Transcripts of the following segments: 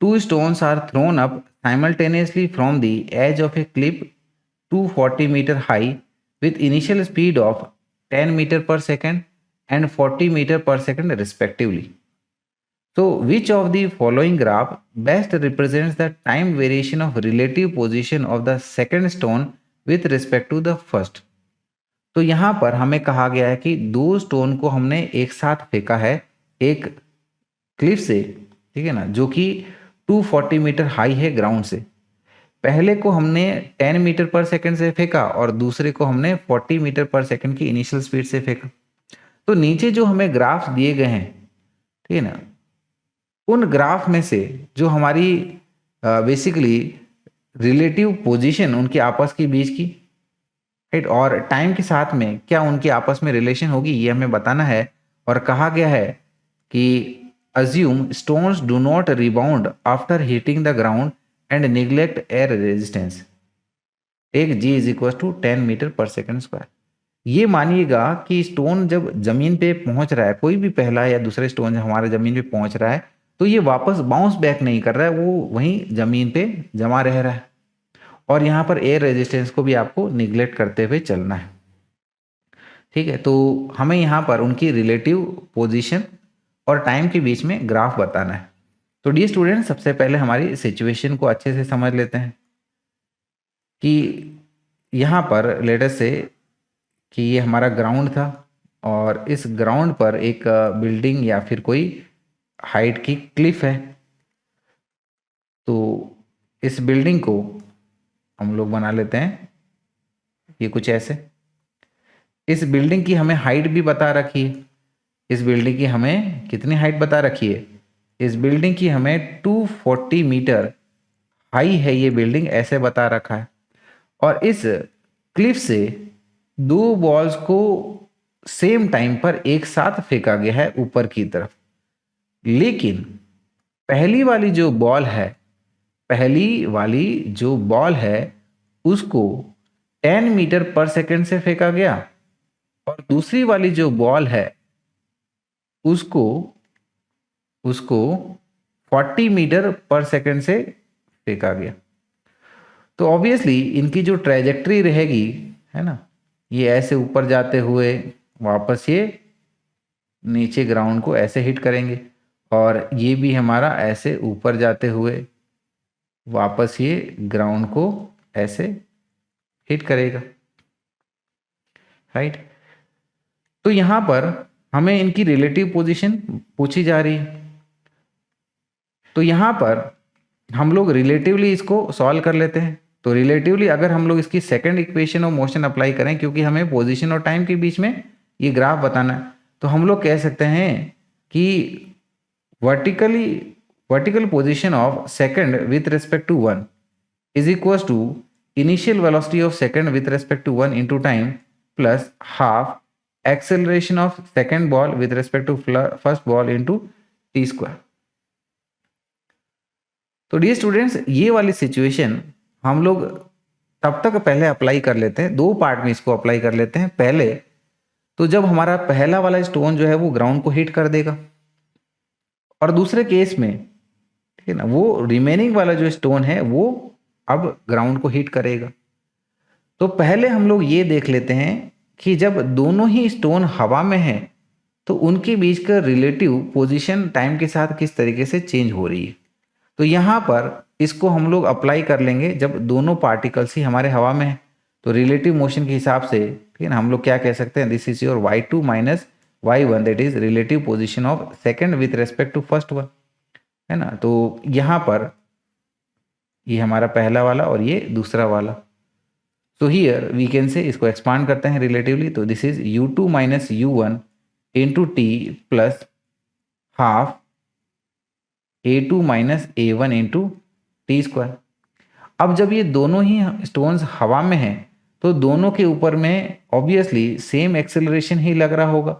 two stones are thrown up simultaneously from the edge of a cliff 240 meter high with initial speed of 10 meter per second and 40 meter per second respectively. So which of the following graph best represents the time variation of relative position of the second stone with respect to the first? तो यहाँ पर हमें कहा गया है कि दो stone को हमने एक साथ फेंका है एक क्लिफ से, ठीक है ना, जो कि 240 मीटर हाई है ग्राउंड से। पहले को हमने 10 मीटर पर सेकंड से फेंका और दूसरे को हमने 40 मीटर पर सेकंड की इनिशियल स्पीड से फेंका। तो नीचे जो हमें ग्राफ दिए गए हैं, ठीक है ना, उन ग्राफ में से जो हमारी बेसिकली रिलेटिव पोजीशन उनके आपस के बीच की, राइट, और टाइम के साथ में क्या उनकी आपस में रिलेशन होगी ये हमें बताना है। और कहा गया है कि assume stones do not rebound after hitting the ground and neglect air resistance, take g is equals to 10 metre पर सेकंड स्क्वायर। ये मानिएगा कि स्टोन जब जमीन पे पहुंच रहा है, कोई भी पहला या दूसरे स्टोन जब हमारे जमीन पे पहुंच रहा है तो ये वापस बाउंस बैक नहीं कर रहा है, वो वहीं जमीन पे जमा रह रहा है। और यहाँ पर एयर रेजिस्टेंस को भी आपको निग्लेक्ट करते हुए चलना है, ठीक है। तो हमें यहाँ पर उनकी रिलेटिव पोजीशन और टाइम के बीच में ग्राफ बताना है। तो डियर स्टूडेंट, सबसे पहले हमारी सिचुएशन को अच्छे से समझ लेते हैं कि यहाँ पर लेट अस से कि ये हमारा ग्राउंड था और इस ग्राउंड पर एक बिल्डिंग या फिर कोई हाइट की क्लिफ है। तो इस बिल्डिंग को हम लोग बना लेते हैं ये कुछ ऐसे। इस बिल्डिंग की हमें हाइट भी बता रखी है। इस बिल्डिंग की हमें कितनी हाइट बता रखी है? इस बिल्डिंग की हमें 240 मीटर हाई है ये बिल्डिंग, ऐसे बता रखा है। और इस क्लिफ से दो बॉल्स को सेम टाइम पर एक साथ फेंका गया है ऊपर की तरफ। लेकिन पहली वाली जो बॉल है उसको 10 मीटर पर सेकंड से फेंका गया और दूसरी वाली जो बॉल है उसको 40 मीटर पर सेकंड से फेंका गया। तो ऑब्वियसली इनकी जो ट्रेजेक्ट्री रहेगी, है ना, ये ऐसे ऊपर जाते हुए वापस ये नीचे ग्राउंड को ऐसे हिट करेंगे और ये भी हमारा ऐसे ऊपर जाते हुए वापस ये ग्राउंड को ऐसे हिट करेगा, राइट। तो यहां पर हमें इनकी रिलेटिव पोजीशन पूछी जा रही है। तो यहां पर हम लोग रिलेटिवली इसको सॉल्व कर लेते हैं। तो रिलेटिवली अगर हम लोग इसकी second equation of motion apply करें, क्योंकि हमें पोजीशन और टाइम के बीच में ये ग्राफ बताना है, तो हम लोग कह सकते हैं कि vertical position of second with respect to 1 is equal to initial velocity of second with respect to 1 into time plus half acceleration of second ball with respect to first ball into T square. तो dear students, ये वाली situation हम लोग तब तक पहले apply कर लेते हैं, दो पार्ट में इसको अप्लाई कर लेते हैं। पहले तो जब हमारा पहला वाला स्टोन जो है वो ग्राउंड को हिट कर देगा और दूसरे केस में, ठीक है ना, वो रिमेनिंग वाला जो स्टोन है वो अब ग्राउंड को हिट करेगा। तो पहले हम लोग ये देख लेते हैं कि जब दोनों ही स्टोन हवा में हैं तो उनके बीच का रिलेटिव पोजीशन टाइम के साथ किस तरीके से चेंज हो रही है। तो यहाँ पर इसको हम लोग अप्लाई कर लेंगे जब दोनों पार्टिकल्स ही हमारे हवा में है। तो रिलेटिव मोशन के हिसाब से, ठीक है ना, हम लोग क्या कह सकते हैं, this is your y2 minus y1, that is relative position of second with respect to first one, है ना। तो यहाँ पर ये हमारा पहला वाला और ये दूसरा वाला। सो हियर वी कैन से, इसको एक्सपांड करते हैं रिलेटिवली, तो this is u2 minus u1 into T plus half a2 minus a1 into T square. अब जब ये दोनों ही स्टोन्स हवा में हैं तो दोनों के ऊपर में ऑब्वियसली सेम एक्सेलरेशन ही लग रहा होगा,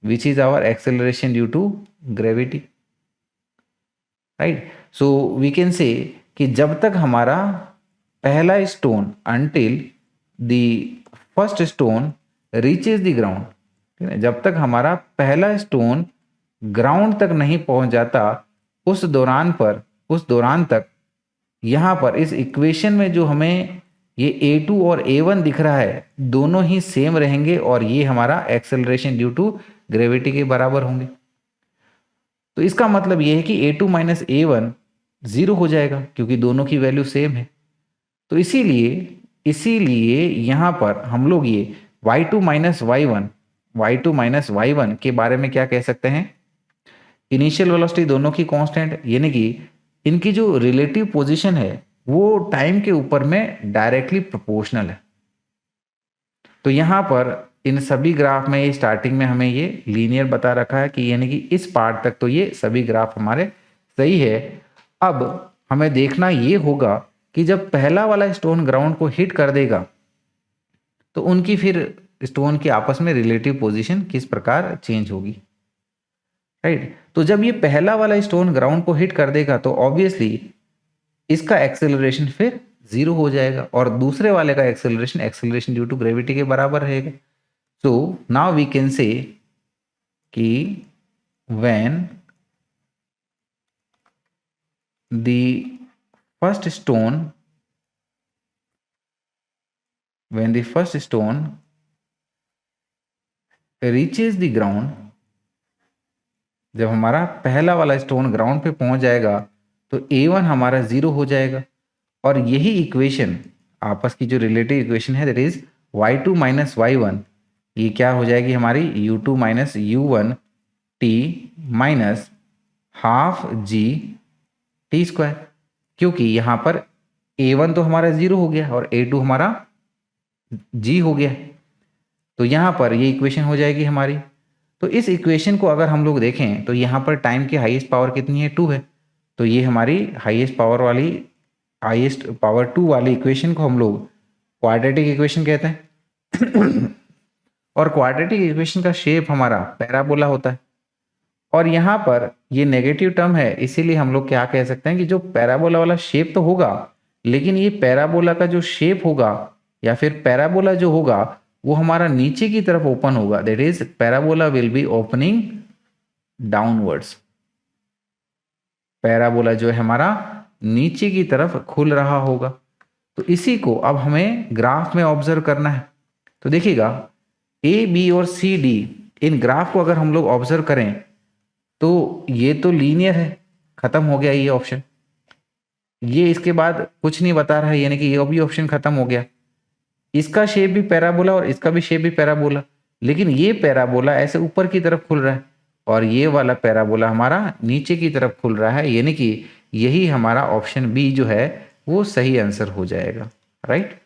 which is our acceleration due to gravity, right. So we can say कि जब तक हमारा पहला stone until the first stone reaches the ground, ठीक है, जब तक हमारा पहला स्टोन ग्राउंड तक नहीं पहुंच जाता उस दौरान पर उस दौरान तक यहाँ पर इस इक्वेशन में जो हमें ये a2 और a1 दिख रहा है दोनों ही सेम रहेंगे और ये हमारा एक्सेलरेशन ड्यू टू ग्रेविटी के बराबर होंगे। तो इसका मतलब ये है कि a2 माइनस a1 0 हो जाएगा क्योंकि दोनों की वैल्यू सेम है। तो इसीलिए यहाँ पर हम लोग ये y2 माइनस y1 के बारे में क्या कह सकते हैं, इनिशियल वेलोसिटी दोनों की कांस्टेंट, यानी कि इनकी जो रिलेटिव पोजीशन है वो टाइम के ऊपर में डायरेक्टली प्रोपोर्शनल है। तो यहाँ पर इन सभी ग्राफ में ये स्टार्टिंग में हमें ये लीनियर बता रखा है कि यानी कि इस पार्ट तक तो ये सभी ग्राफ हमारे सही है। अब हमें देखना ये होगा कि जब पहला वाला स्टोन ग्राउंड को हिट कर देगा तो उनकी फिर स्टोन की आपस में रिलेटिव पोजीशन किस प्रकार चेंज होगी, राइट। तो जब ये पहला वाला स्टोन ग्राउंड को हिट कर देगा तो ऑब्वियसली इसका एक्सेलरेशन फिर 0 हो जाएगा और दूसरे वाले का एक्सेलरेशन ड्यू टू ग्रेविटी के बराबर रहेगा। So now we can say कि when the first stone reaches the ground, जब हमारा पहला वाला स्टोन ग्राउंड पे पहुंच जाएगा तो a1 हमारा 0 हो जाएगा और यही इक्वेशन आपस की जो रिलेटिव इक्वेशन है that is y2 minus y1 ये क्या हो जाएगी हमारी u2 minus u1 t minus half g t square, क्योंकि यहाँ पर a1 तो हमारा 0 हो गया और a2 हमारा g हो गया। तो यहाँ पर ये इक्वेशन हो जाएगी हमारी। तो इस इक्वेशन को अगर हम लोग देखें तो यहाँ पर टाइम की हाईएस्ट पावर कितनी है, 2 है। तो ये हमारी हाईएस्ट पावर 2 वाली इक्वेशन को हम लोग क्वाड्रेटिक इक्वेशन कहते हैं और क्वाड्रेटिक इक्वेशन का शेप हमारा पैराबोला होता है और यहाँ पर ये नेगेटिव टर्म है, इसीलिए हम लोग क्या कह सकते हैं कि जो पैराबोला वाला शेप तो होगा लेकिन ये पैराबोला का जो शेप होगा या फिर पैराबोला जो होगा वो हमारा नीचे की तरफ ओपन होगा, that is parabola will be opening downwards. Parabola जो है हमारा नीचे की तरफ खुल रहा होगा। तो इसी को अब हमें ग्राफ में ऑब्जर्व करना है। तो देखिएगा ए बी और सी डी इन ग्राफ को अगर हम लोग ऑब्जर्व करें तो ये तो लीनियर है, खत्म हो गया ये ऑप्शन, ये इसके बाद कुछ नहीं बता रहा है यानी कि ये भी ऑप्शन खत्म हो गया। इसका शेप भी पैराबोला और इसका भी शेप भी पैराबोला, लेकिन ये पैराबोला ऐसे ऊपर की तरफ खुल रहा है और ये वाला पैराबोला हमारा नीचे की तरफ खुल रहा है, यानी कि यही हमारा ऑप्शन बी जो है वो सही आंसर हो जाएगा, राइट।